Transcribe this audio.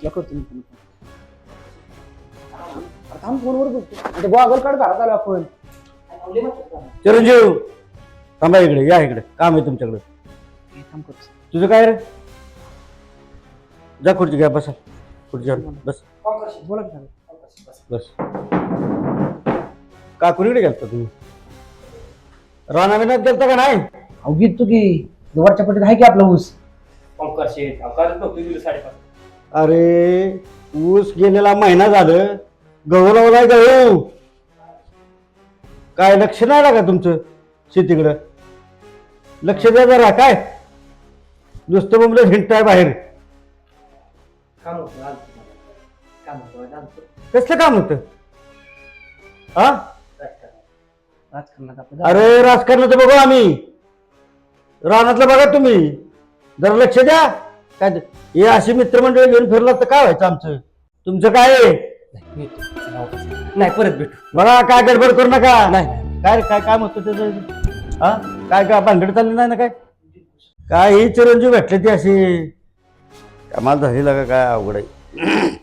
या करतो मी फोन. आता थांब फोनवर बोलतो. ते गॉगल काढ घरात आलो आपण. चिरंजीव थांबा इकडे, या इकडे, काम आहे तुमच्याकडे. थांब करतो. तुझं काय रे? जा खुर्ची घ्या, बसा खुर्चीवर बस. बोला की साहेब. बस. का कुणीकडे गेलता तुम्ही? रानाविनात गेलता का नाही? अहो घेतो की वरच्या पट्टीत आहे की आपला ऊस. अरे ऊस गेलेला महिना झालं, गहू लावलाय गहू. काय लक्ष नाही ना का तुमचं शेतीकडं? लक्ष द्या जरा. काय नुसतं मुलं हिंडताय बाहेर. कसलं काम होतं? हा राजकारणात आपलं अरे राजकारणाचं बघू आम्ही, रानातलं बघा तुम्ही. जरा लक्ष द्या. काय हे अशी मित्रमंडळी घेऊन फिरला तर काय व्हायचं आमचं? तुमचं काय आहे? नाही परत भेटू. बघा काय गडबड करू नका. नाही काय काय काम होतं त्याचं? हा काय काय भानगड चालली नाही ना? काय काय ही चिरंजीव भेटले ती अशी कमाल झाली का? काय अवघड आहे.